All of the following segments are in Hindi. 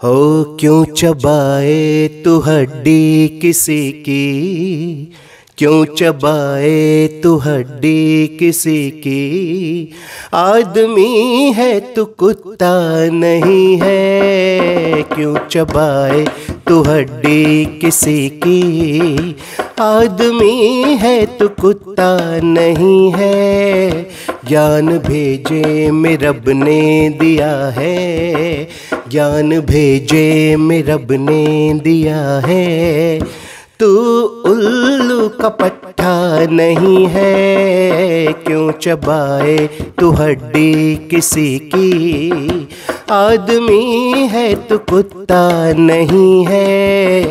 हो क्यों चबाए तू हड्डी किसी की, क्यों चबाए तू हड्डी किसी की। आदमी है तू कुत्ता नहीं है, क्यों चबाए तू हड्डी किसी की। आदमी है तू कुत्ता नहीं है, ज्ञान भेजे में रब ने दिया है, ज्ञान भेजे में रब ने दिया है। तू उल्लू का पट्टा नहीं है, क्यों चबाए तू हड्डी किसी की। आदमी है तू कुत्ता नहीं है,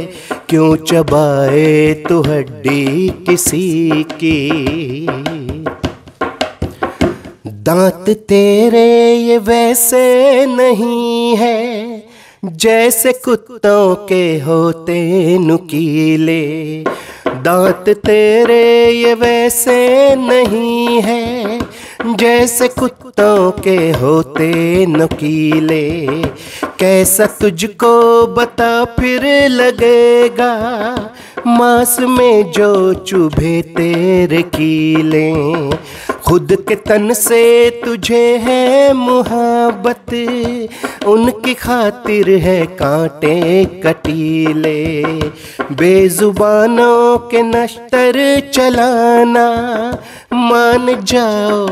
क्यों चबाए तू हड्डी किसी की। दांत तेरे ये वैसे नहीं है, जैसे कुत्तों के होते नुकीले। दांत तेरे ये वैसे नहीं है, जैसे कुत्तों के होते नुकीले। कैसा तुझको बता फिर लगेगा, मांस में जो चुभे तेरे कीले। खुद के तन से तुझे है मुहब्बत, उनकी खातिर है कांटे कटीले। बेजुबानों के नश्तर चलाना, मान जाओ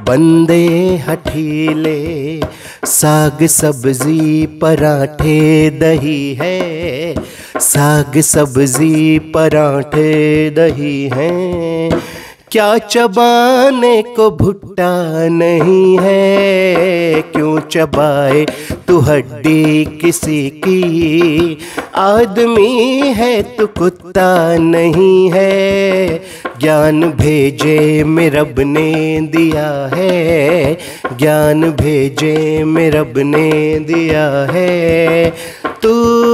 बंदे हठीले। साग सब्जी पराठे दही है, साग सब्जी पराठे दही हैं। क्या चबाने को भुट्टा नहीं है, क्यों चबाए तू हड्डी किसी की। आदमी है तू कुत्ता नहीं है, ज्ञान भेजे में रब ने दिया है, ज्ञान भेजे में रब ने दिया है। तू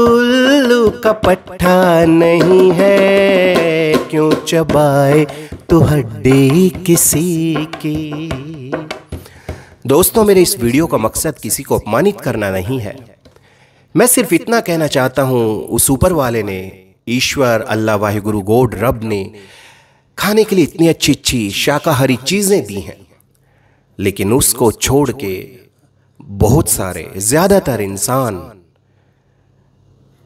उल्लू का पट्टा नहीं है, क्यों चबाए तू हड्डी किसी की। दोस्तों, मेरे इस वीडियो का मकसद किसी को अपमानित करना नहीं है। मैं सिर्फ इतना कहना चाहता हूं, उस ऊपर वाले ने, ईश्वर, अल्लाह, वाहिगुरु, गॉड, रब ने खाने के लिए इतनी अच्छी अच्छी शाकाहारी चीजें दी हैं, लेकिन उसको छोड़ के बहुत सारे, ज्यादातर इंसान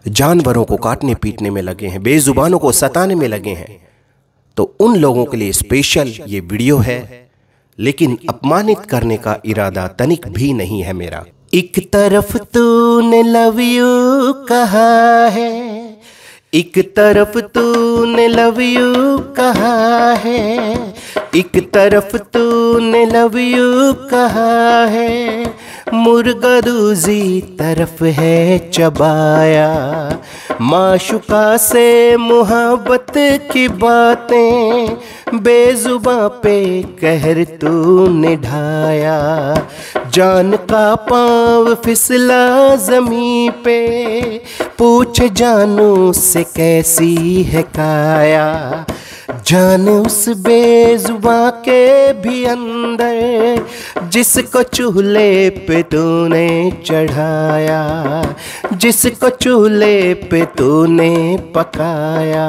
जानवरों को काटने पीटने में लगे हैं, बेजुबानों को सताने में लगे हैं। तो उन लोगों के लिए स्पेशल ये वीडियो है, लेकिन अपमानित करने का इरादा तनिक भी नहीं है मेरा। एक तरफ तूने लव यू कहा है, एक तरफ तूने लव यू कहा है, एक तरफ तूने लव यू कहा है। मुर्गा दूसरी तरफ है चबाया, माशुका से मुहब्बत की बातें बेजुबां पे कहर तूने ढाया। जान का पाँव फिसला जमीन पे, पूछ जानू से कैसी है काया। जान उस बेजुबां के भी अंदर, जिसको चूल्हे पे तूने चढ़ाया, जिसको चूल्हे पे तूने पकाया।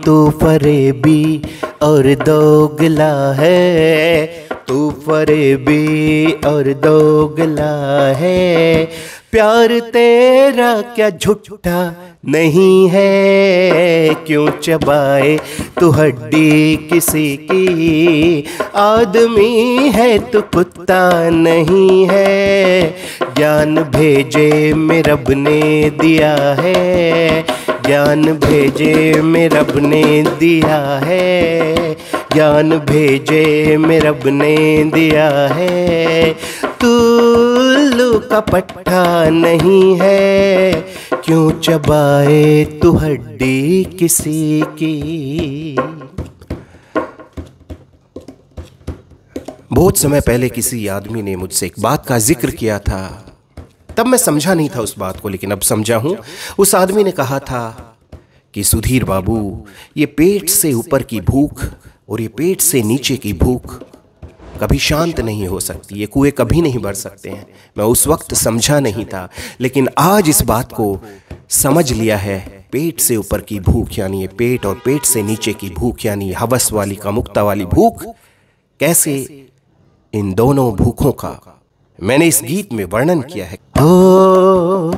तू फरेबी और दोगला है, तू फरेबी और दोगला है। प्यार तेरा क्या झूठा नहीं है, क्यों चबाए तू हड्डी किसी की। आदमी है तू कुत्ता नहीं है, ज्ञान भेजे में रब ने दिया है, ज्ञान भेजे में रब ने दिया है, ज्ञान भेजे में रब ने दिया है। तू उल्लू का पट्टा नहीं है, क्यों चबाए तू हड्डी किसी की। बहुत समय पहले किसी आदमी ने मुझसे एक बात का जिक्र किया था, तब मैं समझा नहीं था उस बात को, लेकिन अब समझा हूं। उस आदमी ने कहा था कि सुधीर बाबू, ये पेट से ऊपर की भूख और ये पेट से नीचे की भूख कभी शांत नहीं हो सकती, ये कुएं कभी नहीं भर सकते हैं। मैं उस वक्त समझा नहीं था, लेकिन आज इस बात को समझ लिया है। पेट से ऊपर की भूख यानी ये पेट, और पेट से नीचे की भूख यानी हवस वाली कामुकता वाली भूख, कैसे इन दोनों भूखों का मैंने इस गीत में वर्णन किया है। ओ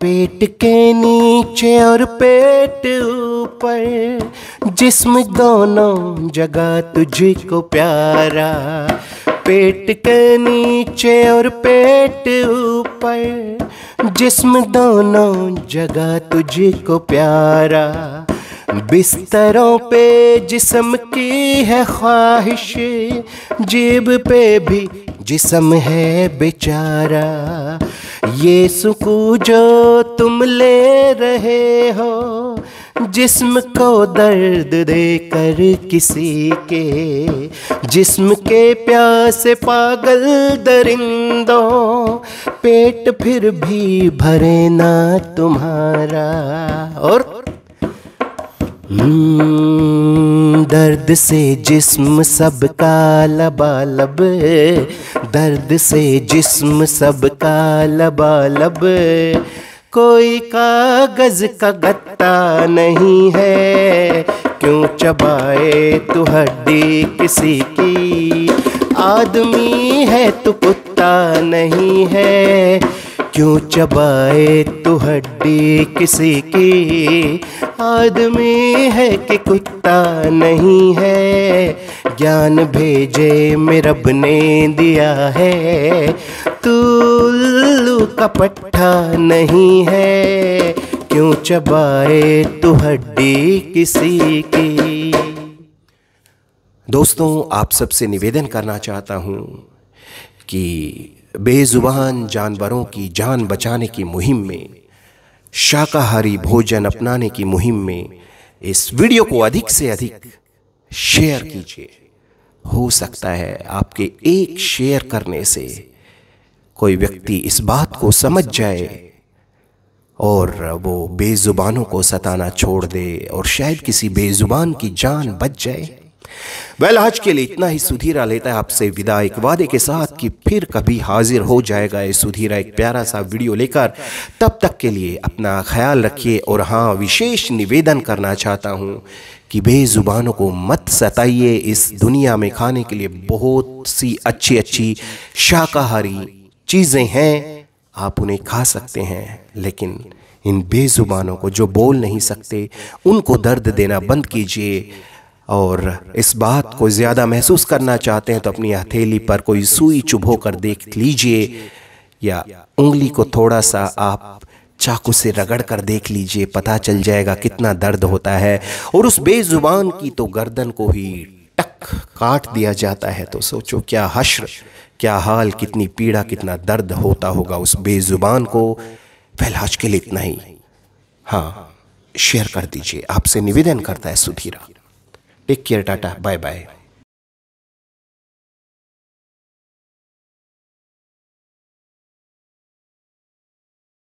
पेट के नीचे और पेट ऊपर, जिस्म दोनों जगह तुझको प्यारा। पेट के नीचे और पेट ऊपर, जिस्म दोनों जगह तुझको प्यारा। बिस्तरों पे जिस्म की है ख्वाहिश, जेब पे भी जिस्म है बेचारा। ये सुकून जो तुम ले रहे हो, जिस्म को दर्द देकर किसी के, जिस्म के प्यासे पागल दरिंदों, पेट फिर भी भरे ना तुम्हारा। और दर्द से जिस्म सबका लबालब, दर्द से जिस्म सबका लबालब। कोई कागज का गत्ता नहीं है, क्यों चबाए तू हड्डी किसी की। आदमी है तू कुत्ता नहीं है, क्यों चबाए तू हड्डी किसी की। आदमी है कि कुत्ता नहीं है, ज्ञान भेजे में रब ने दिया है। तू उल्लू का पट्टा नहीं है, क्यों चबाए तू हड्डी किसी की। दोस्तों, आप सबसे निवेदन करना चाहता हूँ कि बेजुबान जानवरों की जान बचाने की मुहिम में, शाकाहारी भोजन अपनाने की मुहिम में इस वीडियो को अधिक से अधिक शेयर कीजिए। हो सकता है आपके एक शेयर करने से कोई व्यक्ति इस बात को समझ जाए और वो बेजुबानों को सताना छोड़ दे और शायद किसी बेजुबान की जान बच जाए। आज के लिए इतना ही। सुधीरा लेता है आपसे विदा, एक वादे के साथ कि फिर कभी हाजिर हो जाएगा ये सुधीरा एक प्यारा सा वीडियो लेकर। तब तक के लिए अपना ख्याल रखिए। और हाँ, विशेष निवेदन करना चाहता हूँ कि बेजुबानों को मत सताइए। इस दुनिया में खाने के लिए बहुत सी अच्छी अच्छी शाकाहारी चीज़ें हैं, आप उन्हें खा सकते हैं, लेकिन इन बेजुबानों को जो बोल नहीं सकते उनको दर्द देना बंद कीजिए। और इस बात को ज़्यादा महसूस करना चाहते हैं तो अपनी हथेली पर कोई सुई चुभो कर देख लीजिए, या उंगली को थोड़ा सा आप चाकू से रगड़ कर देख लीजिए, पता चल जाएगा कितना दर्द होता है। और उस बेजुबान की तो गर्दन को ही टक काट दिया जाता है, तो सोचो क्या हश्र, क्या हाल, कितनी पीड़ा, कितना दर्द होता होगा उस बेजुबान को। आज के लिए इतना ही। हाँ, शेयर कर दीजिए, आपसे निवेदन करता है Sudhira. Take care, tata, bye bye.